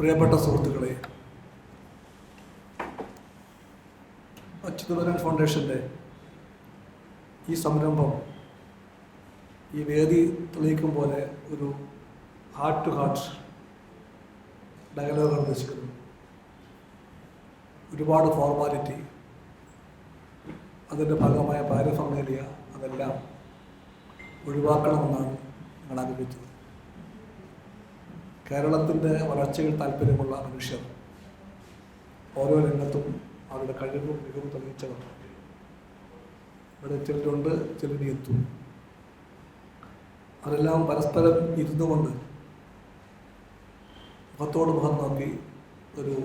പ്രിയപ്പെട്ട സുഹൃത്തുക്കളെ, അച്യുതമേനോൻ ഫൗണ്ടേഷൻ്റെ ഈ സംരംഭം ഈ വേദി തെളിയിക്കും പോലെ ഒരു ഹാർട്ട് ടു ഹാർട്ട് ഡയലോഗ് നിർദ്ദേശിക്കുന്നു. ഒരുപാട് ഫോർമാലിറ്റി, അതിൻ്റെ ഭാഗമായ പാരഫർമേലിയ അതെല്ലാം ഒഴിവാക്കണമെന്നാണ് ഞങ്ങൾ ആഗ്രഹിച്ചത്. കേരളത്തിൻ്റെ വളർച്ചയിൽ താല്പര്യമുള്ള മനുഷ്യർ ഓരോ രംഗത്തും അവരുടെ കഴിവും മികവും തെളിയിച്ചവർ ഇവിടെ ചിലരുണ്ട്, ചിലർ എത്തും. അതെല്ലാം പരസ്പരം ഇരുന്നു കൊണ്ട് മുഖത്തോട് മുഖം നോക്കി ഒരു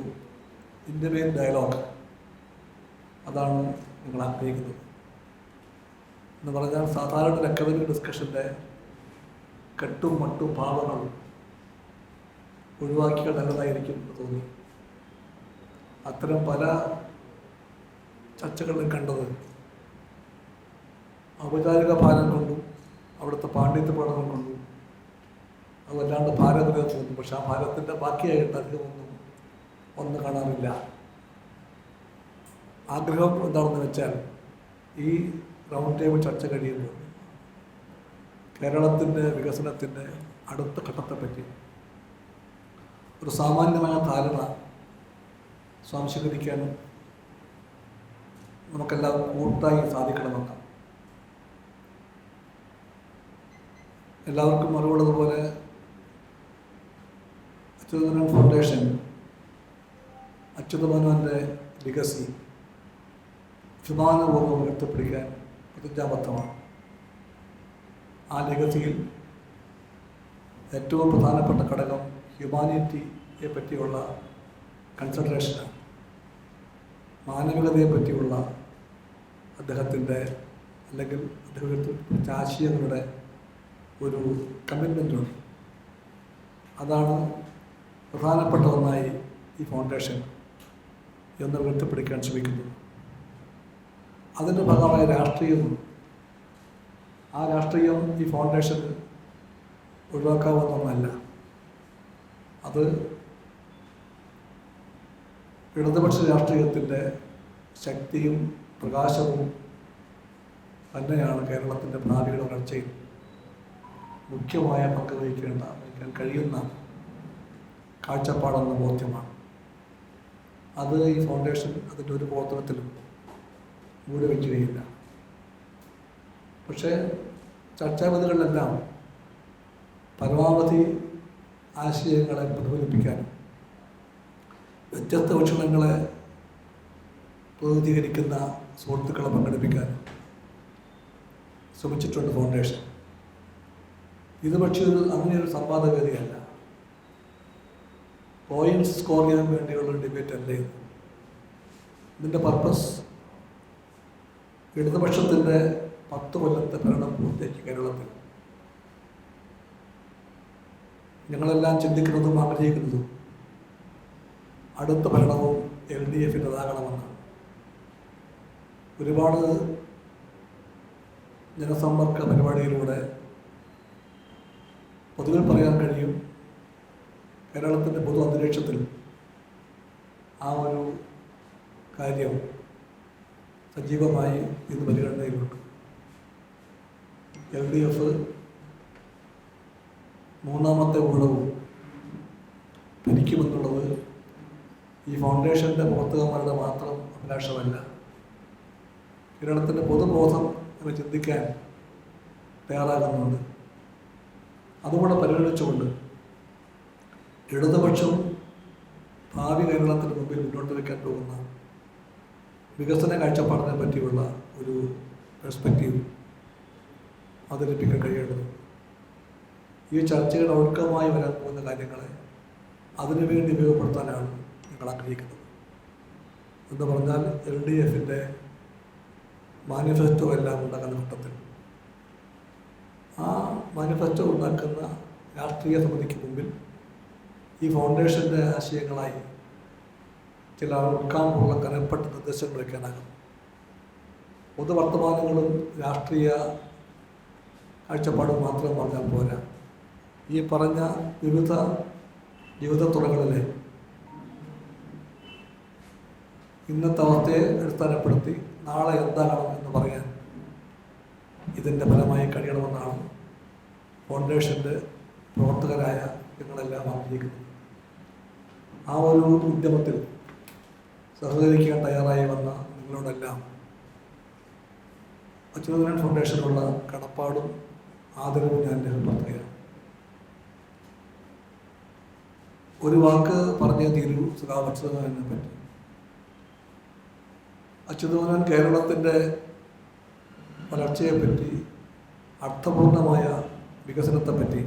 ഇൻ്റർവ്യൂ ഡയലോഗ്, അതാണ് നിങ്ങൾ ആഗ്രഹിക്കുന്നത്. എന്ന് പറഞ്ഞാൽ സാധാരണ ഒരു അക്കാദമിക് ഡിസ്കഷൻ്റെ കെട്ടും മട്ടും ഭാവങ്ങളും ഒഴിവാക്കിയാൽ നല്ലതായിരിക്കും എന്ന് തോന്നി. അത്തരം പല ചർച്ചകളിലും കണ്ടത് ഔപചാരിക ഭാരം കൊണ്ടും അവിടുത്തെ പാണ്ഡിത്യ പഠനം കൊണ്ടും അതല്ലാണ്ട് ഭാരതത്തിന് തോന്നും. പക്ഷെ ആ ഭാരതത്തിൻ്റെ ബാക്കിയായിട്ട് അധികമൊന്നും ഒന്നും കാണാറില്ല. ആഗ്രഹം എന്താണെന്ന് വെച്ചാൽ ഈ റൗണ്ട് ടേബിൾ ചർച്ച കഴിയുമ്പോൾ കേരളത്തിൻ്റെ വികസനത്തിൻ്റെ അടുത്ത ഘട്ടത്തെപ്പറ്റി ഒരു സാമാന്യമായ ധാരണ സ്വാംശീകരിക്കാനും നമുക്കെല്ലാം കൂട്ടായി സാധിക്കണമെന്ന് എല്ലാവർക്കും അറിവുള്ളതുപോലെ അച്യുതമേനോൻ ഫൗണ്ടേഷൻ അച്യുതമേനോൻ്റെ ലിഗസി അഭിമാനപൂർവ്വം ഉയർത്തിപ്പിടിക്കാൻ പ്രതിജ്ഞാബദ്ധമാണ്. ആ ലിഗസിയിൽ ഏറ്റവും പ്രധാനപ്പെട്ട ഘടകം ഹ്യൂമാനിറ്റിയെ പറ്റിയുള്ള കൺസിഡറേഷനാണ്. മാനവികതയെ പറ്റിയുള്ള അദ്ദേഹത്തിൻ്റെ അല്ലെങ്കിൽ അദ്ദേഹത്തിൻ്റെ ആശയങ്ങളുടെ ഒരു കമ്മിറ്റ്മെൻറ്റുണ്ട്. അതാണ് പ്രധാനപ്പെട്ട ഒന്നായി ഈ ഫൗണ്ടേഷൻ എന്ന് ഉയർത്തിപ്പിടിക്കാൻ ശ്രമിക്കുന്നത്. അതിൻ്റെ ഭാഗമായ രാഷ്ട്രീയമുണ്ട്. ആ രാഷ്ട്രീയം ഈ ഫൗണ്ടേഷൻ ഒഴിവാക്കാവുന്ന ഒന്നല്ല. അത് ഇടതുപക്ഷ രാഷ്ട്രീയത്തിൻ്റെ ശക്തിയും പ്രകാശവും തന്നെയാണ് കേരളത്തിൻ്റെ ഭാവിയുടെ വളർച്ചയിൽ മുഖ്യമായ പങ്ക് വഹിക്കാൻ കഴിയുന്ന കാഴ്ചപ്പാടെന്ന ബോധ്യമാണ്. അത് ഈ ഫൗണ്ടേഷൻ അതിൻ്റെ ഒരു പ്രവർത്തനത്തിലും മൂടി വയ്ക്കുകയില്ല. പക്ഷേ ചർച്ചാവേദികളിലെല്ലാം പരമാവധി ആശയങ്ങളെ പ്രതിഫലിപ്പിക്കാനും വ്യത്യസ്ത വീക്ഷണങ്ങളെ പ്രതിനിധീകരിക്കുന്ന സുഹൃത്തുക്കളെ പങ്കെടുപ്പിക്കാനും ശ്രമിച്ചിട്ടുണ്ട് ഫൗണ്ടേഷൻ. ഇത് പക്ഷേ അങ്ങനെയൊരു സംവാദവേദിയല്ല, പോയിന്റ്സ് സ്കോർ ചെയ്യാൻ വേണ്ടിയുള്ള ഡിബേറ്റ് അല്ലേ. ഇതിൻ്റെ പർപ്പസ് ഇടതുപക്ഷത്തിൻ്റെ 10 കൊല്ലത്തെ ഭരണം പൂർത്തിയാക്കി കേരളത്തിൽ ഞങ്ങളെല്ലാം ചിന്തിക്കുന്നതും ആഗ്രഹിക്കുന്നതും അടുത്ത ഭരണവും LDF-ൻ്റെതാകണമെന്നാണ്. ഒരുപാട് ജനസമ്പർക്ക പരിപാടിയിലൂടെ പൊതുവിൽ പറയാൻ കഴിയും, കേരളത്തിൻ്റെ പൊതു അന്തരീക്ഷത്തിൽ ആ ഒരു കാര്യം സജീവമായി ഇന്ന് പരിഗണനയിലുണ്ട്. LDF മൂന്നാമത്തെ ഊഴവും ഭരിക്കുമെന്നുള്ളത് ഈ ഫൗണ്ടേഷൻ്റെ പ്രവർത്തകന്മാരുടെ മാത്രം അഭിലാഷമല്ല. കേരളത്തിൻ്റെ പൊതുബോധം എന്ന് ചിന്തിക്കാൻ തയ്യാറാകുന്നുണ്ട്. അതുകൂടെ പരിഗണിച്ചുകൊണ്ട് ഇടതുപക്ഷം ഭാവി കേരളത്തിന് മുമ്പിൽ മുന്നോട്ട് വയ്ക്കാൻ പോകുന്ന വികസന കാഴ്ചപ്പാടിനെ പറ്റിയുള്ള ഒരു പെർസ്പെക്റ്റീവ് അവതരിപ്പിക്കാൻ കഴിയേണ്ടത്. ഈ ചർച്ചയുടെ ഒഴുക്കമായി വരാൻ പോകുന്ന കാര്യങ്ങളെ അതിനുവേണ്ടി ഉപയോഗപ്പെടുത്താനാണ് ഞങ്ങൾ ആഗ്രഹിക്കുന്നത്. എന്ന് പറഞ്ഞാൽ LDF-ൻ്റെ മാനിഫെസ്റ്റോ എല്ലാം ഉണ്ടാക്കുന്ന ഘട്ടത്തിൽ ആ മാനിഫെസ്റ്റോ ഉണ്ടാക്കുന്ന രാഷ്ട്രീയ സമിതിക്ക് മുമ്പിൽ ഈ ഫൗണ്ടേഷൻ്റെ ആശയങ്ങളായി ചില ഉൾക്കാമ്പുള്ള കനപ്പെട്ട നിർദ്ദേശങ്ങൾ വയ്ക്കാനാകും. പൊതുവർത്തമാനങ്ങളും രാഷ്ട്രീയ കാഴ്ചപ്പാടും മാത്രം പറഞ്ഞാൽ പോരാ. ഈ പറഞ്ഞ വിവിധ ജീവിതത്തുറകളിലെ ഇന്നത്തെ അവസ്ഥയെ അടിസ്ഥാനപ്പെടുത്തി നാളെ എന്താകണം എന്ന് പറയാൻ ഇതിൻ്റെ ഫലമായി കഴിയണമെന്നാണ് ഫൗണ്ടേഷൻ്റെ പ്രവർത്തകരായ ഞങ്ങളെല്ലാം ആഗ്രഹിക്കുന്നത്. ആ ഒരു ഉദ്യമത്തിൽ സഹകരിക്കാൻ തയ്യാറായി വന്ന നിങ്ങളോടെല്ലാം അച്യുതാനന്ദൻ ഫൗണ്ടേഷനുള്ള കടപ്പാടും ആദരവും ഞാൻ രേഖപ്പെടുത്തുകയാണ്. ഒരു വാക്ക് പറഞ്ഞേ തീരൂ സഖാവ് അച്യുതാനന്ദനെ പറ്റി. അച്യുതാനന്ദൻ കേരളത്തിൻ്റെ വളർച്ചയെപ്പറ്റി, അർത്ഥപൂർണമായ വികസനത്തെപ്പറ്റി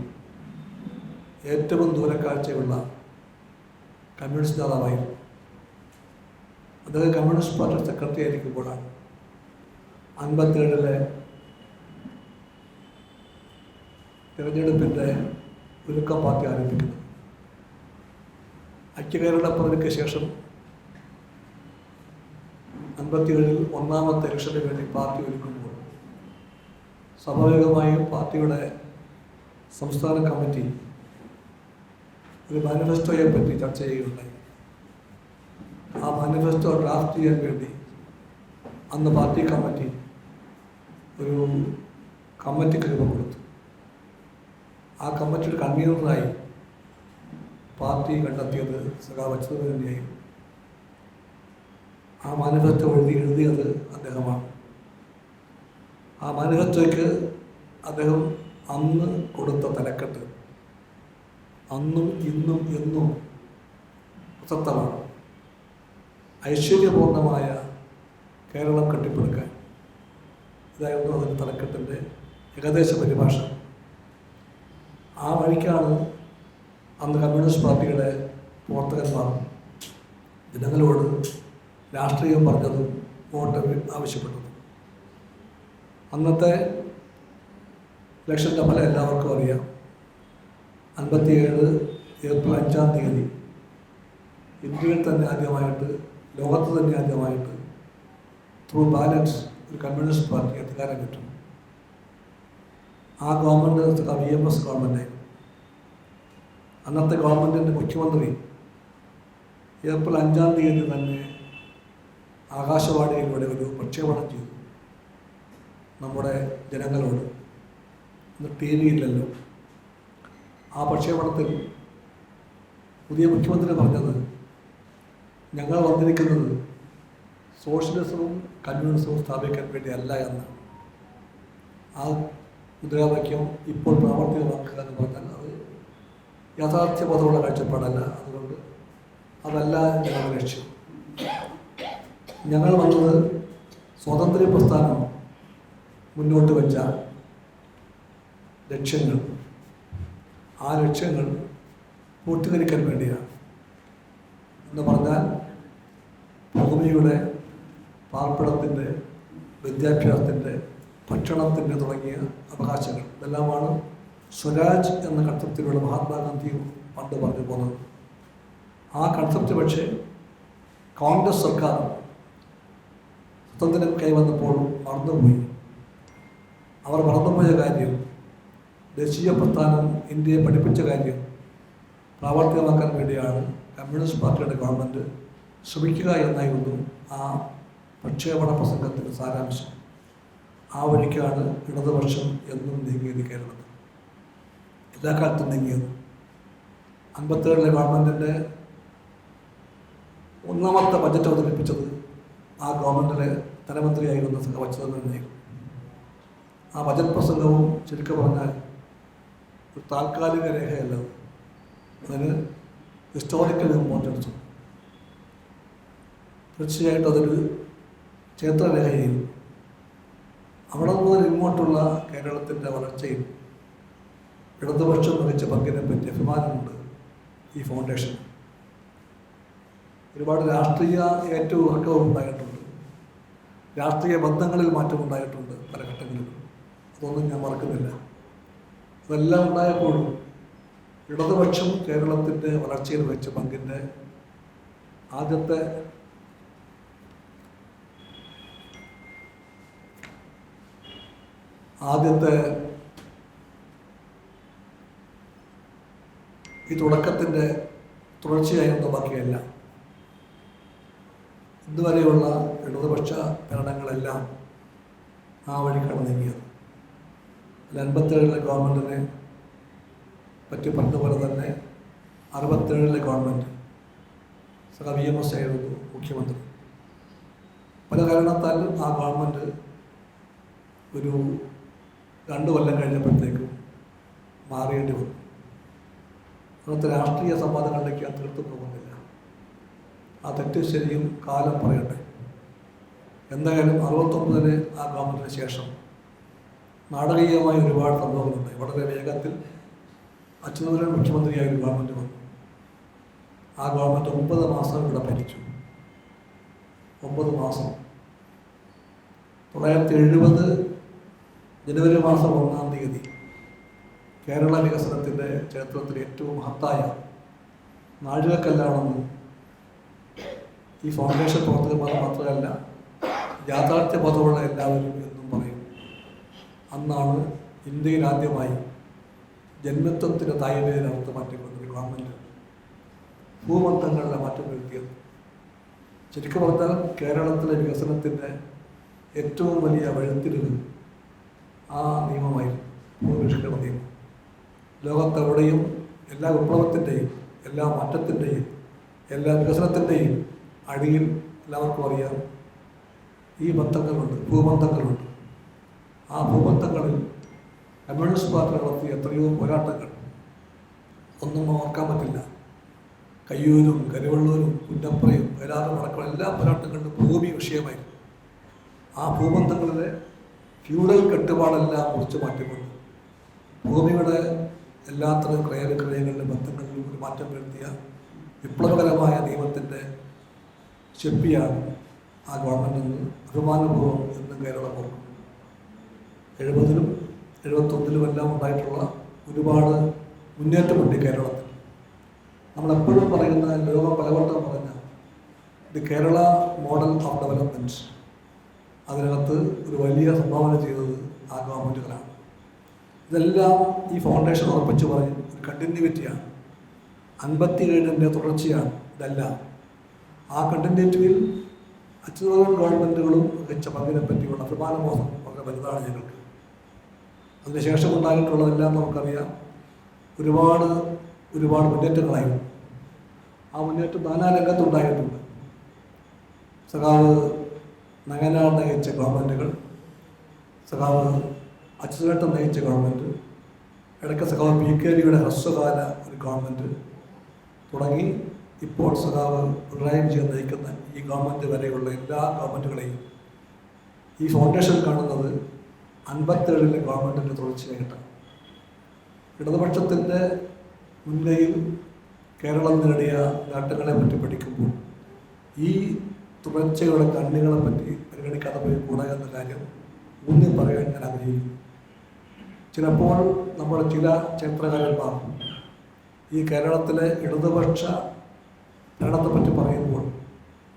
ഏറ്റവും ദൂരക്കാഴ്ചയുള്ള കമ്മ്യൂണിസ്റ്റ് നേതാവായിരുന്നു. അദ്ദേഹം കമ്മ്യൂണിസ്റ്റ് പാർട്ടി സെക്രട്ടറി ആയിരിക്കുമ്പോഴാണ് 57 തിരഞ്ഞെടുപ്പിൻ്റെ ഒരുക്കം പാർട്ടി ആരംഭിക്കുന്നത്. ഐക്യകേരള പദ്ധതിക്ക് ശേഷം 57 ഒന്നാമത്തെ ഇലക്ഷന് വേണ്ടി പാർട്ടി ഒരുക്കുമ്പോൾ സ്വാഭാവികമായും പാർട്ടിയുടെ സംസ്ഥാന കമ്മിറ്റി ഒരു മാനിഫെസ്റ്റോയെ പറ്റി ചർച്ച ചെയ്യുകയുണ്ടായി. ആ മാനിഫെസ്റ്റോ ഡ്രാഫ്റ്റ് ചെയ്യാൻ വേണ്ടി അന്ന് പാർട്ടി കമ്മിറ്റി ഒരു കമ്മിറ്റിക്ക് രൂപം കൊടുത്തു. ആ കമ്മിറ്റിയുടെ കൺവീനറായി പാർട്ടി കണ്ടെത്തിയത് സഖാവ് അച്യുതാനന്ദൻ തന്നെയായിരുന്നു. ആ മാനിഫെസ്റ്റോ എഴുതിയത് അദ്ദേഹമാണ്. ആ മാനിഫെസ്റ്റോയ്ക്ക് അദ്ദേഹം അന്ന് കൊടുത്ത തലക്കെട്ട് അന്നും ഇന്നും എന്നും പ്രസക്തമാണ്. ഐശ്വര്യപൂർണമായ കേരളം കെട്ടിപ്പടുക്കാൻ. ഇതായിരുന്നു അതിൻ്റെ തലക്കെട്ടിൻ്റെ ഏകദേശ പരിഭാഷ. ആ വഴിക്കാണ് അന്ന് കമ്മ്യൂണിസ്റ്റ് പാർട്ടിയുടെ പ്രവർത്തകന്മാർ ജനങ്ങളോട് രാഷ്ട്രീയം പറഞ്ഞതും വോട്ട് ആവശ്യപ്പെട്ടതും. അന്നത്തെ ഇലക്ഷൻ്റെ ഫലം എല്ലാവർക്കും അറിയാം. 57 ഏപ്രിൽ 5-ാം തീയതി ഇന്ത്യയിൽ തന്നെ ആദ്യമായിട്ട്, ലോകത്ത് തന്നെ ആദ്യമായിട്ട് ത്രൂ ബാലൻസ് ഒരു കമ്മ്യൂണിസ്റ്റ് പാർട്ടി അധികാരം കിട്ടും. ആ ഗവൺമെൻറ് VMS ഗവൺമെൻറ്റായിരുന്നു. അന്നത്തെ ഗവൺമെൻറ്റിൻ്റെ മുഖ്യമന്ത്രി ഏപ്രിൽ 5-ാം തീയതി തന്നെ ആകാശവാണിയിലൂടെ ഒരു പ്രക്ഷേപണം ചെയ്തു നമ്മുടെ ജനങ്ങളോട്. ഇന്ന് TV ഇല്ലല്ലോ. ആ പ്രക്ഷേപണത്തിൽ പുതിയ മുഖ്യമന്ത്രി പറഞ്ഞത്, ഞങ്ങൾ വന്നിരിക്കുന്നത് സോഷ്യലിസവും കമ്മ്യൂണിസവും സ്ഥാപിക്കാൻ വേണ്ടിയല്ല എന്ന്. ആ മുദ്രാവാക്യം ഇപ്പോൾ പ്രാവർത്തികമാക്കുക എന്ന് പറഞ്ഞാൽ അത് യാഥാർത്ഥ്യബോധമുള്ള കാഴ്ചപ്പാടല്ല. അതുകൊണ്ട് അതല്ല ഞങ്ങളുടെ ലക്ഷ്യം. ഞങ്ങൾ വന്നത് സ്വാതന്ത്ര്യ പ്രസ്ഥാനം മുന്നോട്ട് വെച്ച ലക്ഷ്യങ്ങൾ, ആ ലക്ഷ്യങ്ങൾ പൂർത്തീകരിക്കാൻ വേണ്ടിയാണ്. എന്ന് പറഞ്ഞാൽ ഭൂമിയുടെ, പാർപ്പിടത്തിൻ്റെ, വിദ്യാഭ്യാസത്തിൻ്റെ, ഭക്ഷണത്തിൻ്റെ തുടങ്ങിയ അവകാശങ്ങൾ ഇതെല്ലാമാണ് സ്വരാജ് എന്ന കൺസെപ്റ്റിലൂടെ മഹാത്മാഗാന്ധിയും പണ്ട് പറഞ്ഞു പോകുന്നത്. ആ കൺസെപ്റ്റ് പക്ഷേ കോൺഗ്രസ് സർക്കാർ സ്വതന്ത്രം കൈവന്നപ്പോൾ മറന്നുപോയി. അവർ മറന്നുപോയ കാര്യം, ദേശീയ പ്രസ്ഥാനം ഇന്ത്യയെ പഠിപ്പിച്ച കാര്യം പ്രാവർത്തികമാക്കാൻ വേണ്ടിയാണ് കമ്മ്യൂണിസ്റ്റ് പാർട്ടിയുടെ ഗവൺമെൻറ് ശ്രമിക്കുക എന്നായിരുന്നു ആ പ്രക്ഷേപണ പ്രസംഗത്തിൻ്റെ സാരാംശം. ആ വഴിക്കാണ് ഇടതുപക്ഷം എന്നും നീങ്ങിയത്. കേരളത്തിൽ എല്ലാ കാലത്തും നീങ്ങിയത്. 57 ഗവൺമെൻറ്റിൻ്റെ ഒന്നാമത്തെ ബജറ്റ് അവതരിപ്പിച്ചത് ആ ഗവൺമെൻറ്റിലെ ധനമന്ത്രിയായിരുന്ന സഖാവ് അച്യുതാനന്ദനായിരുന്നു. ആ ബജറ്റ് പ്രസംഗവും ശരിക്കും പറഞ്ഞാൽ ഒരു താൽക്കാലിക രേഖയല്ല, അതിന് ഹിസ്റ്റോറിക്കൽ ഇമ്പോർട്ടൻസും. തീർച്ചയായിട്ടും അതൊരു ക്ഷേത്രരേഖയിൽ അവിടെ മുതൽ ഇങ്ങോട്ടുള്ള കേരളത്തിൻ്റെ വളർച്ചയിൽ ഇടതുപക്ഷം വഹിച്ച പങ്കിനെ പറ്റി അഭിമാനമുണ്ട് ഈ ഫൗണ്ടേഷൻ. ഒരുപാട് രാഷ്ട്രീയ ഏറ്റവും ഉറക്കവും ഉണ്ടായിട്ടുണ്ട്, രാഷ്ട്രീയ ബന്ധങ്ങളിൽ മാറ്റമുണ്ടായിട്ടുണ്ട് പല ഘട്ടങ്ങളിലും. അതൊന്നും ഞാൻ മറക്കുന്നില്ല. അതെല്ലാം ഉണ്ടായപ്പോഴും ഇടതുപക്ഷം കേരളത്തിൻ്റെ വളർച്ചയിൽ വെച്ച പങ്കിൻ്റെ ആദ്യത്തെ ഈ തുടക്കത്തിൻ്റെ തുടർച്ചയായിരുന്ന ബാക്കിയല്ല. ഇതുവരെയുള്ള ഇടതുപക്ഷ ഭരണങ്ങളെല്ലാം ആ വഴിക്കാണ് നീങ്ങിയത്. 57 ഗവൺമെൻറ്റിനെ പറ്റി പറഞ്ഞതുപോലെ തന്നെ 67 ഗവൺമെൻറ് VMS ആയിരുന്നു മുഖ്യമന്ത്രി. പല കാരണത്താൽ ആ ഗവൺമെൻറ് ഒരു 2 കൊല്ലം കഴിഞ്ഞപ്പോഴത്തേക്കും മാറേണ്ടി വന്നു. അന്നത്തെ രാഷ്ട്രീയ സംവാദങ്ങളിലേക്ക് ഞാൻ തീർത്തും പോകുന്നില്ല. ആ തെറ്റ് ശരിയും കാലം പറയട്ടെ. എന്തായാലും 69 ആ ഗവൺമെൻറ്റിന് ശേഷം നാടകീയമായ ഒരുപാട് സംഭവങ്ങളുണ്ട്. വളരെ വേഗത്തിൽ അച്യുതാനന്ദൻ മുഖ്യമന്ത്രിയായ ഒരു ഗവൺമെൻറ് വന്നു. ആ ഗവൺമെൻറ് 9 മാസം ഇവിടെ ഭരിച്ചു. 9 മാസം. 1970 ജനുവരി മാസം 1-ാം തീയതി കേരള വികസനത്തിൻ്റെ ചരിത്രത്തിലെ ഏറ്റവും മഹത്തായ നാഴികക്കല്ലാണെന്ന് ഈ ഫൗണ്ടേഷൻ പ്രവർത്തകന്മാർ മാത്രമല്ല യാഥാർത്ഥ്യബോധമുള്ള എല്ലാവരും എന്നും പറയും. അന്നാണ് ഇന്ത്യയിൽ ആദ്യമായി ജന്മത്വത്തിൻ്റെ തായ്വേരർത്ത് മാറ്റിക്കൊണ്ടൊരു ഗവൺമെൻറ് ഭൂമണ്ഡലങ്ങളിലെ മാറ്റം വരുത്തിയത്. ശരിക്കും പറഞ്ഞാൽ കേരളത്തിലെ വികസനത്തിൻ്റെ ഏറ്റവും വലിയ വഴിത്തിരിവ് ആ നിയമമായിരുന്നു, ഭൂപരിഷ്കരണ നിയമം. ലോകത്തെവിടെയും എല്ലാ വിപ്ലവത്തിൻ്റെയും എല്ലാ മാറ്റത്തിൻ്റെയും എല്ലാ വികസനത്തിൻ്റെയും അടിയിൽ എല്ലാവർക്കും അറിയാം ഈ ബന്ധങ്ങളുണ്ട്, ഭൂബന്ധങ്ങളുണ്ട്. ആ ഭൂബന്ധങ്ങളിൽ കമ്മ്യൂണിസ്റ്റ് പാർട്ടി നടത്തിയ എത്രയോ പോരാട്ടങ്ങൾ ഒന്നും ഓർക്കാൻ പറ്റില്ല. കയ്യൂരും കരുവള്ളൂരും പുന്നപ്രയും വയലാറും അടക്കം എല്ലാ പോരാട്ടങ്ങളിലും ഭൂമി വിഷയമായിരുന്നു. ആ ഭൂബന്ധങ്ങളിലെ ഫ്യൂഡൽ കെട്ടുപാടെല്ലാം മുറിച്ച് മാറ്റിക്കൊണ്ട് ഭൂമിയുടെ എല്ലാത്തരം ക്രയവിക്രയങ്ങളിലും ബന്ധങ്ങളിലും ഒരു മാറ്റം വരുത്തിയ വിപ്ലവകരമായ നിയമത്തിൻ്റെ ശില്പിയാണ് ആ ഗവൺമെൻറ് എന്ന് അഭിമാനപൂർവ്വം എന്നും കേരളം ഓർക്കും. 70-ലും 71-ലും എല്ലാം ഉണ്ടായിട്ടുള്ള ഒരുപാട് മുന്നേറ്റമുണ്ട് കേരളത്തിൽ. നമ്മളെപ്പോഴും പറയുന്ന, ലോകം പലവട്ടം പറഞ്ഞ the Kerala model of development, അതിനകത്ത് ഒരു വലിയ സംഭാവന ചെയ്തത് ആ ഗവൺമെൻറ്റുകളാണ്. ഇതെല്ലാം ഈ ഫൗണ്ടേഷൻ ഉറപ്പിച്ച് പറയും ഒരു കണ്ടിന്യൂവിറ്റിയാണ്, 57-ൻ്റെ തുടർച്ചയാണ് ഇതെല്ലാം. ആ കണ്ടിന്യൂറ്റിയിൽ അച്യുതാനന്ദൻ ഗവൺമെൻറ്റുകളും വെച്ച പങ്കിനെ പറ്റിയുള്ള അഭിമാനബോധം വളരെ വലുതാണ് ഞങ്ങൾക്ക്. അതിനുശേഷം ഉണ്ടായിട്ടുള്ളതെല്ലാം നമുക്കറിയാം. ഒരുപാട് മുന്നേറ്റങ്ങളായിരുന്നു. ആ മുന്നേറ്റം നാനാരംഗത്തുണ്ടായിട്ടുണ്ട്. സഖാവ് നയനാർ നയിച്ച ഗവൺമെൻറ്റുകൾ, സഖാവ് അച്യുതേട്ടൻ നയിച്ച ഗവൺമെൻറ്, ഇടയ്ക്ക് സഖാവ് PKDയുടെ ഹ്രസ്വകാല ഒരു ഗവൺമെൻറ് തുടങ്ങി ഇപ്പോൾ സഖാവ് പിണറായി വിജയൻ നയിക്കുന്ന ഈ ഗവൺമെൻറ് വരെയുള്ള എല്ലാ ഗവൺമെൻറ്റുകളെയും ഈ ഫൗണ്ടേഷൻ കാണുന്നത് 57-ലെ ഗവൺമെൻറ്റിൻ്റെ തുടർച്ചയായിട്ടാണ്. ഇടതുപക്ഷത്തിൻ്റെ മുൻകൈയിൽ കേരളം നേടിയ നേട്ടങ്ങളെ പറ്റി പഠിക്കുമ്പോൾ ഈ തുടർച്ചയുടെ കണ്ണികളെ പറ്റി പരിഗണിക്കാതെ പോയി കൂടാ എന്ന കാര്യം ഊന്നി പറയാൻ ഞാൻ ആഗ്രഹിക്കുന്നു. ചിലപ്പോൾ നമ്മുടെ ചില ചരിത്രകാരന്മാർ ഈ കേരളത്തിലെ ഇടതുപക്ഷ ഭരണത്തെപ്പറ്റി പറയുമ്പോൾ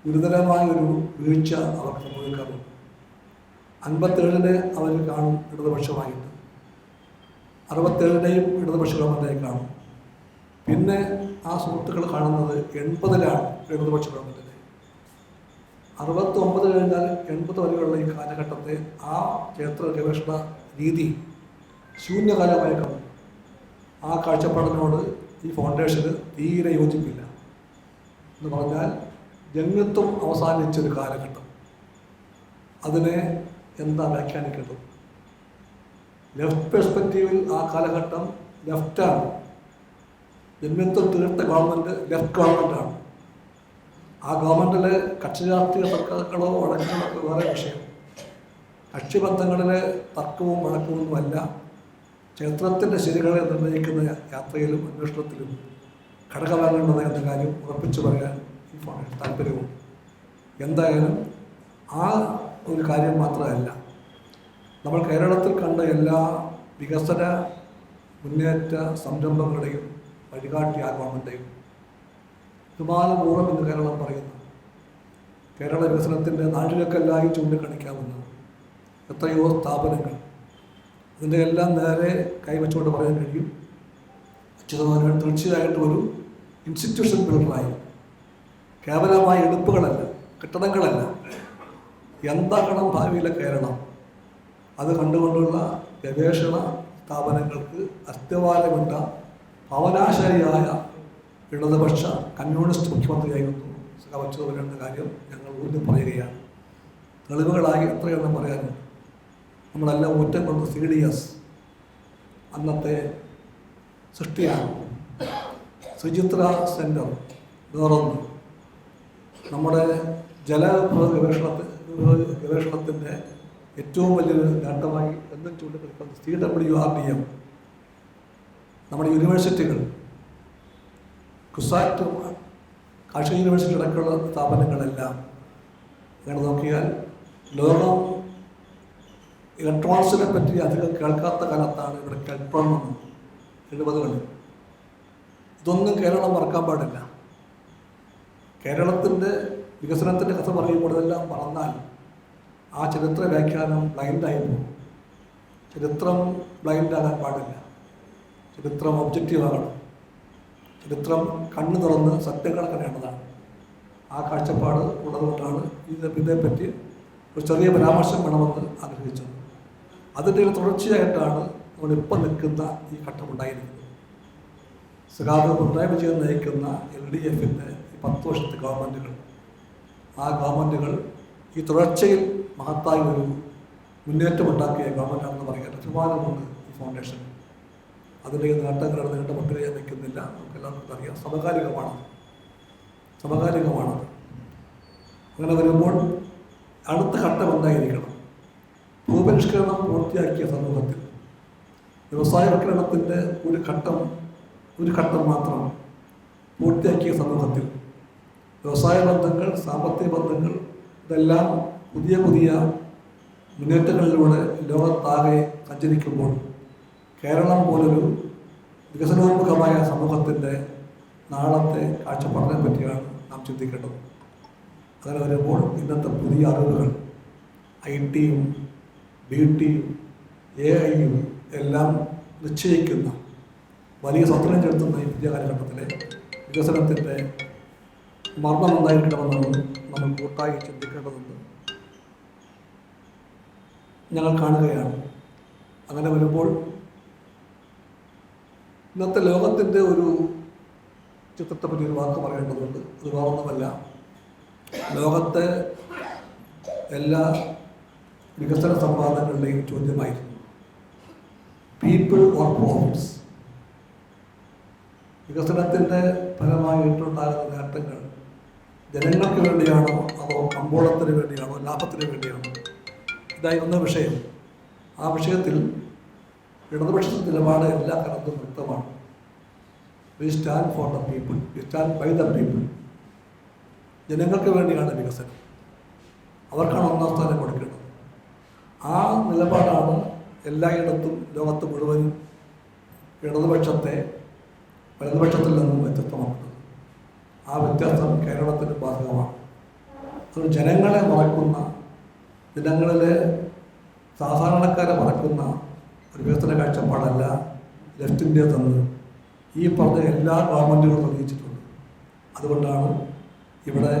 ഗുരുതരമായൊരു വീഴ്ച അവർക്ക് സംഭവിക്കാറുണ്ട്. 57-നെ അവർ കാണും ഇടതുപക്ഷമായിട്ട്, 67-നെയും ഇടതുപക്ഷ ഗവൺമെൻറ്റായി കാണും. പിന്നെ ആ സുഹൃത്തുക്കൾ കാണുന്നത് 80-ലാണ് ഇടതുപക്ഷ ഗവൺമെൻറ്റിനെ. 69 കഴിഞ്ഞാൽ 80 വരെയുള്ള ഈ കാലഘട്ടത്തെ ആ ചരിത്ര ഗവേഷണ രീതി ശൂന്യകാലമായി കാണും. ആ കാഴ്ചപ്പാടിനോട് ഈ ഫൗണ്ടേഷന് തീരെ യോജിപ്പില്ല. എന്ന് പറഞ്ഞാൽ ജന്മത്വം അവസാനിച്ചൊരു കാലഘട്ടം, അതിനെ എന്താ വ്യാഖ്യാനിക്കേണ്ടത്? ലെഫ്റ്റ് പെർസ്പെക്റ്റീവിൽ ആ കാലഘട്ടം ലെഫ്റ്റാണ്. ജന്മത്വം തീർത്ത ഗവൺമെൻറ് ലെഫ്റ്റ് ഗവൺമെൻറ്റാണ്. ആ ഗവൺമെൻറ്റിലെ കക്ഷി രാഷ്ട്രീയ സർക്കാരുകളോ വഴക്കുകളോ വേറെ വിഷയം. കക്ഷിബന്ധങ്ങളിലെ തർക്കവും വഴക്കമൊന്നുമല്ല ചരിത്രത്തിൻ്റെ ശരികളെ നിർണ്ണയിക്കുന്ന യാത്രയിലും അന്വേഷണത്തിലും ഘടകമാകേണ്ടത് എന്ന കാര്യം ഉറപ്പിച്ചു പറയാൻ ഈ ഫൗണ്ടേഷൻ താല്പര്യവും. എന്തായാലും ആ ഒരു കാര്യം മാത്രമല്ല, നമ്മൾ കേരളത്തിൽ കണ്ട എല്ലാ വികസന മുന്നേറ്റ സംരംഭങ്ങളുടെയും വഴികാട്ടി ആ ഗവൺമെൻറ്റെയും അഭിമാനപൂർവ്വം എന്ന് കേരളം പറയുന്നു. കേരള വികസനത്തിൻ്റെ നാഴികക്കല്ലായി ചൂണ്ടിക്കാണിക്കാവുന്ന എത്രയോ സ്ഥാപനങ്ങൾ, അതിൻ്റെ എല്ലാം നേരെ കൈവച്ചുകൊണ്ട് പറയാൻ കഴിയും അച്യുതാനന്ദൻ തീർച്ചയായിട്ടും ഒരു ഇൻസ്റ്റിറ്റ്യൂഷൻ ബിൽഡറായി. കേവലമായ എടുപ്പുകളല്ല, കെട്ടിടങ്ങളല്ല, എന്താക്കണം ഭാവിയിലെ കേരളം, അത് കണ്ടുകൊണ്ടുള്ള ഗവേഷണ സ്ഥാപനങ്ങൾക്ക് അസ്ഥിവാരമിട്ട ഭവനാശാലിയായ ഇടതുപക്ഷ കമ്മ്യൂണിസ്റ്റ് മുഖ്യമന്ത്രിയായിരുന്നു അച്യുതാനന്ദൻ എന്ന കാര്യം ഞങ്ങൾ ഊന്നി പറയുകയാണ്. തെളിവുകളായി എത്രയെണ്ണം പറയാനുണ്ട്. നമ്മളെല്ലാം ഊറ്റം കൊണ്ട് CDS അന്നത്തെ സൃഷ്ടിയാണ്. സുചിത്ര സെൻറ്റർ വേറൊന്ന്. നമ്മുടെ ജലവിഭവ ഗവേഷണത്തിൻ്റെ ഏറ്റവും വലിയൊരു നേട്ടമായി എന്നും ചൂണ്ടിക്കാണിക്കുന്നത് CWRDM. നമ്മുടെ യൂണിവേഴ്സിറ്റികൾ, കുസാറ്റ്, കാർഷിക യൂണിവേഴ്സിറ്റി അടക്കമുള്ള സ്ഥാപനങ്ങളെല്ലാം അങ്ങനെ നോക്കിയാൽ ലോകം ഇലക്ട്രോണിക്സിനെ പറ്റി അധികം കേൾക്കാത്ത കാലത്താണ് ഇവിടെ കെൽട്രോൺ വന്നത് 70കളിൽ. ഇതൊന്നും കേരളം മറക്കാൻ പാടില്ല. കേരളത്തിൻ്റെ വികസനത്തിൻ്റെ കഥ പറയുമ്പോൾ ഇതെല്ലാം പറഞ്ഞാൽ ആ ചരിത്ര വ്യാഖ്യാനം ബ്ലൈൻഡായി പോകും. ചരിത്രം ബ്ലൈൻഡാകാൻ പാടില്ല. ചരിത്രം ഒബ്ജക്റ്റീവാകണം. ചരിത്രം കണ്ണു തുറന്ന് സത്യങ്ങൾ കണ്ടതാണ്. ആ കാഴ്ചപ്പാട് ഉള്ളതുകൊണ്ടാണ് ഇതേപ്പറ്റി ഒരു ചെറിയ പരാമർശം വേണമെന്ന് ആഗ്രഹിച്ചത്. അതിൻ്റെ ഒരു തുടർച്ചയായിട്ടാണ് നമ്മളിപ്പോൾ നിൽക്കുന്ന ഈ ഘട്ടമുണ്ടായിരിക്കുന്നത്. സഖാവ് പിണറായി വിജയൻ നയിക്കുന്ന LDFൻ്റെ ഈ 10 വർഷത്തെ ഗവൺമെൻറ്റുകൾ, ആ ഗവൺമെൻറ്റുകൾ ഈ തുടർച്ചയിൽ മഹത്തായ ഒരു മുന്നേറ്റമുണ്ടാക്കിയ ഗവൺമെൻറ്റാണെന്ന് പറയാൻ അഭിമാനമുണ്ട് ഈ ഫൗണ്ടേഷൻ. അതിൻ്റെ നേട്ടങ്ങളുടെ നീണ്ട മുട്ടിനെ ഞാൻ വയ്ക്കുന്നില്ല. നമുക്കെല്ലാവർക്കും അറിയാം, സമകാലികമാണ്. അങ്ങനെ വരുമ്പോൾ അടുത്ത ഘട്ടം എന്തായിരിക്കണം? ഭൂപരിഷ്കരണം പൂർത്തിയാക്കിയ സമൂഹത്തിൽ വ്യവസായവൽക്കരണത്തിൻ്റെ ഒരു ഘട്ടം മാത്രം പൂർത്തിയാക്കിയ സമൂഹത്തിൽ വ്യവസായ ബന്ധങ്ങൾ, സാമ്പത്തിക ബന്ധങ്ങൾ ഇതെല്ലാം പുതിയ മുന്നേറ്റങ്ങളിലൂടെ ലോകത്താകെ സഞ്ചരിക്കുമ്പോൾ കേരളം പോലൊരു വികസനോന്മുഖമായ സമൂഹത്തിൻ്റെ നാളത്തെ കാഴ്ചപ്പാടിനെ പറ്റിയാണ് നാം ചിന്തിക്കേണ്ടത്. അങ്ങനെ വരുമ്പോൾ ഇന്നത്തെ പുതിയ അറിവുകൾ IT-യും BT-യും AI-യും എല്ലാം നിശ്ചയിക്കുന്ന വലിയ സ്വാതന്ത്ര്യം ചെലുത്തുന്ന ഈ പുതിയ കാലഘട്ടത്തിലെ വികസനത്തിൻ്റെ മർമ്മം എന്തായിരിക്കണമെന്നാണ് നമ്മൾ കൂട്ടായി ചിന്തിക്കേണ്ടതെന്ന് ഞങ്ങൾ കാണുകയാണ്. അങ്ങനെ വരുമ്പോൾ ഇന്നത്തെ ലോകത്തിൻ്റെ ഒരു ചിത്രത്തെ പറ്റി ഒരു വാക്ക് പറയേണ്ടതുണ്ട്. അത് വേറൊന്നുമല്ല, ലോകത്തെ എല്ലാ വികസന സംവാദങ്ങളുടെയും ചോദ്യമായിരുന്നു പീപ്പിൾ ഓർ പ്രോഫിറ്റ്സ്. വികസനത്തിൻ്റെ ഫലമായിട്ടുണ്ടാകുന്ന നേട്ടങ്ങൾ ജനങ്ങൾക്ക് വേണ്ടിയാണോ അതോ കമ്പോളത്തിന് വേണ്ടിയാണോ ലാഭത്തിന് വേണ്ടിയാണോ? ഇതായിരുന്ന വിഷയം. ആ വിഷയത്തിൽ ഇടതുപക്ഷത്തിൻ്റെ നിലപാട് എല്ലാ കാലത്തും വ്യക്തമാണ്. We stand for the people, we stand by the people. ജനങ്ങൾക്ക് വേണ്ടിയാണ് വികസനം, അവർക്കാണ് ഒന്നാം സ്ഥാനം കൊടുക്കേണ്ടത്. ആ നിലപാടാണ് എല്ലായിടത്തും ലോകത്ത് മുഴുവനും വലതുപക്ഷത്തിൽ നിന്നും വ്യത്യസ്തമാക്കുന്നത്. ആ വ്യത്യാസം കേരളത്തിന് ബാധകമാണ്. അത് ജനങ്ങളെ മറക്കുന്ന, ജനങ്ങളിലെ സാധാരണക്കാരെ മറക്കുന്ന ഒരു വികസന കാഴ്ചപ്പാടല്ല ലെഫ്റ്റ് ഇന്ത്യ തന്നത് ഈ പറഞ്ഞ എല്ലാ ഗവൺമെൻറ്റുകളും തെളിയിച്ചിട്ടുണ്ട്. അതുകൊണ്ടാണ് ഇവിടെ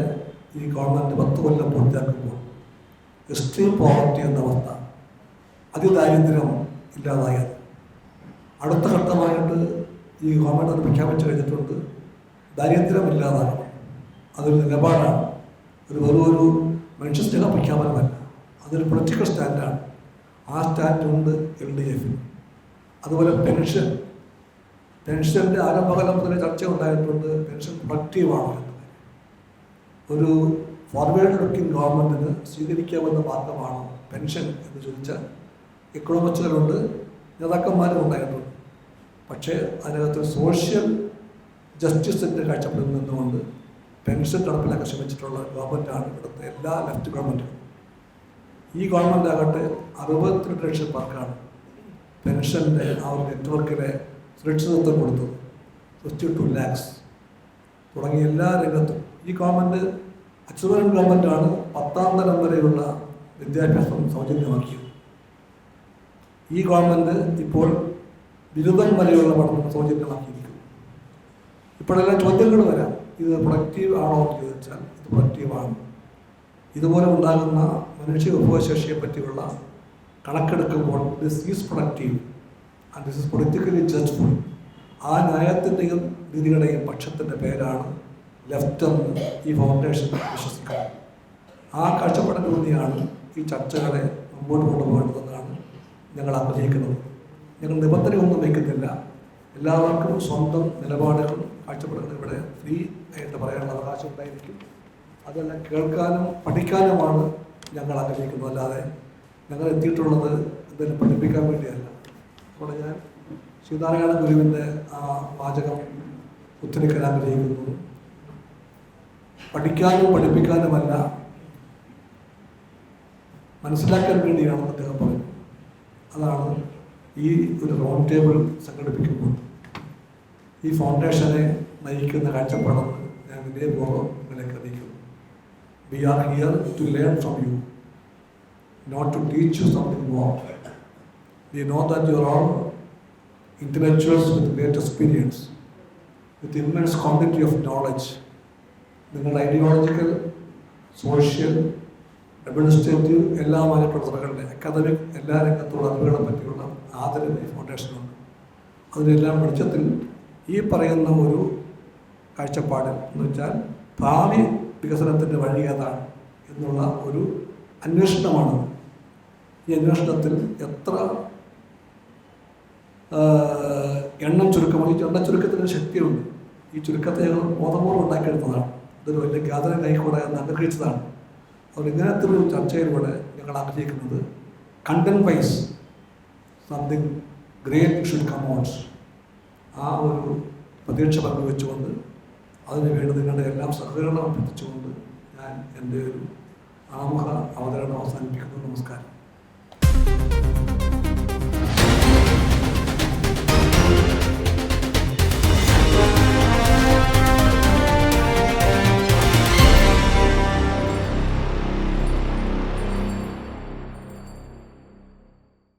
ഈ ഗവൺമെൻറ് 10 കൊല്ലം പൂർത്തിയാക്കുമ്പോൾ എക്സ്ട്രീം പോവർട്ടി എന്ന അവസ്ഥ, അതിദാരിദ്ര്യം ഇല്ലാതായത്. അടുത്ത ഘട്ടമായിട്ട് ഈ ഗവൺമെൻറ് അത് പ്രഖ്യാപിച്ചു കഴിഞ്ഞിട്ടുണ്ട്, ദാരിദ്ര്യം ഇല്ലാതാകണം. അതൊരു നിലപാടാണ്. വെറും മനുഷ്യസ്നേഹ പ്രഖ്യാപനമല്ല, അതൊരു പൊളിറ്റിക്കൽ സ്റ്റാൻഡാണ്. ആ സ്റ്റാൻഡുണ്ട് LDF. അതുപോലെ പെൻഷൻ്റെ ആരംഭകാലം മുതലേ ചർച്ച ഉണ്ടായിട്ടുണ്ട്. പെൻഷൻ പ്രൊഡക്റ്റീവാണ്. ഒരു ഫോർവേഡ് ലുക്കിംഗ് ഗവൺമെൻറ്റിന് സ്വീകരിക്കാവുന്ന മാർഗമാണോ പെൻഷൻ എന്ന് ചോദിച്ചാൽ എക്കണോമിസ്റ്റുകളുണ്ട്, നേതാക്കന്മാരും ഉണ്ടായിട്ടുണ്ട്. പക്ഷേ അതിനകത്ത് സോഷ്യൽ ജസ്റ്റിസിൻ്റെ കാഴ്ചപ്പാടിൽ നിന്നുകൊണ്ട് പെൻഷൻ നടപ്പിലാക്കാൻ ശ്രമിച്ചിട്ടുള്ള ഗവൺമെൻറ്റാണ് ഇവിടുത്തെ എല്ലാ ലെഫ്റ്റ് ഗവൺമെൻറ്റുകളും. ഈ ഗവൺമെൻറ് ആകട്ടെ 62 ലക്ഷം പേർക്കാണ് പെൻഷൻ്റെ ആ ഒരു നെറ്റ്വർക്കിലെ സുരക്ഷിതത്വം കൊടുത്തത്. 62 lakhs തുടങ്ങിയ എല്ലാ രംഗത്തും ഈ ഗവൺമെൻറ് അച്യുതാനന്ദൻ ഗവൺമെൻറ്റാണ് 10ാം തരം വരെയുള്ള വിദ്യാഭ്യാസം സൗജന്യമാക്കിയത്. ഈ ഗവൺമെൻറ് ഇപ്പോൾ ബിരുദം വരെയുള്ള പഠനം സൗജന്യമാക്കിയിരിക്കുന്നു. ഇപ്പോഴെല്ലാം ചോദ്യങ്ങൾ വരാം, ഇത് പ്രൊഡക്റ്റീവ് ആണോ എന്ന് ചോദിച്ചാൽ ഇത് പ്രൊഡക്റ്റീവാണ്. ഇതുപോലെ ഉണ്ടാകുന്ന മനുഷ്യ വിഭവശേഷിയെ പറ്റിയുള്ള കണക്കെടുക്കുമ്പോൾ this is productive and this is politically judgeful. ആ ന്യായത്തിൻ്റെയും നീതിയുടെയും പക്ഷത്തിൻ്റെ പേരാണ് ലെഫ്റ്റ് എന്ന് ഈ ഫൗണ്ടേഷൻ വിശ്വസിക്കുന്നത്. ആ കാഴ്ചപ്പാടിലൂടെയാണ് ഈ ചർച്ചകളെ മുമ്പോട്ട് കൊണ്ടുപോകേണ്ടതെന്നാണ് ഞങ്ങൾ ആഗ്രഹിക്കുന്നത്. ഞങ്ങൾ നിബന്ധനയൊന്നും വയ്ക്കുന്നില്ല. എല്ലാവർക്കും സ്വന്തം നിലപാടുകൾ കാഴ്ചപ്പാടുകൾ ഇവിടെ ഫ്രീ ആയിട്ട് പറയാനുള്ള അവകാശം ഉണ്ടായിരിക്കും. അതെല്ലാം കേൾക്കാനും പഠിക്കാനുമാണ് ഞങ്ങൾ ആഗ്രഹിക്കുന്നത്. അല്ലാതെ ഞങ്ങൾ എത്തിയിട്ടുള്ളത് എന്തെങ്കിലും പഠിപ്പിക്കാൻ വേണ്ടിയല്ല. അപ്പോൾ ഞാൻ ശ്രീനാരായണ ഗുരുവിൻ്റെ ആ വാചകം ഉദ്ധരിക്കാൻ ആഗ്രഹിക്കുന്നു. പഠിക്കാനും പഠിപ്പിക്കാനുമല്ല, മനസ്സിലാക്കാൻ വേണ്ടിയാണെന്ന് അദ്ദേഹം പറഞ്ഞു. അതാണ് ഈ ഒരു റൗണ്ട് ടേബിൾ സംഘടിപ്പിക്കുമ്പോൾ ഈ ഫൗണ്ടേഷനെ നയിക്കുന്ന കാഴ്ചപ്പാടെന്ന് ഞാൻ വിനയപൂർവ്വം നിങ്ങളിലേക്ക് അറിയിക്കുന്നു. We are here to learn from you, not to teach you something more. We know that you are all intellectuals with great experience, with immense quantity of knowledge. നിങ്ങളുടെ ഐഡിയോളജിക്കൽ, സോഷ്യൽ, അഡ്മിനിസ്ട്രേറ്റീവ് എല്ലാമായിട്ടുള്ള തുറകളുടെ അക്കാദമിക് എല്ലാ രംഗത്തുള്ള അറിവുകളെ പറ്റിയുള്ള ആദരവ് ഈ ഫൗണ്ടേഷനുണ്ട്. അതിനെല്ലാം വെളിച്ചത്തിൽ ഈ പറയുന്ന ഒരു കാഴ്ചപ്പാട് എന്ന് വെച്ചാൽ ഭാവി വികസനത്തിൻ്റെ വഴി ഏതാണ് എന്നുള്ള ഒരു അന്വേഷണമാണ്. ഈ അന്വേഷണത്തിൽ എത്ര എണ്ണം ചുരുക്കമാണ്. ഈ എണ്ണ ചുരുക്കത്തിന് ശക്തിയുണ്ട്. ഈ ചുരുക്കത്തെ ഞങ്ങൾ ബോധപൂർവ്വം ഉണ്ടാക്കിയെടുത്തതാണ്. ഇതൊരു വലിയ ഗ്യാതറിംഗ് ആയിക്കൂടെ എന്ന് ആഗ്രഹിച്ചതാണ്. അതുകൊണ്ട് ഇങ്ങനത്തെ ഒരു ചർച്ചയിലൂടെ ഞങ്ങൾ ആഗ്രഹിക്കുന്നത് content wise something great should come out. ആ ഒരു പ്രതീക്ഷ പങ്കുവെച്ചുകൊണ്ട് അതിനുവേണ്ടി നിങ്ങളുടെ എല്ലാം സഹകരണം അഭ്യർത്ഥിച്ചുകൊണ്ട് ഞാൻ എൻ്റെ ഒരു ആമുഖ അവതരണം അവസാനിപ്പിക്കുന്നു. നമസ്കാരം.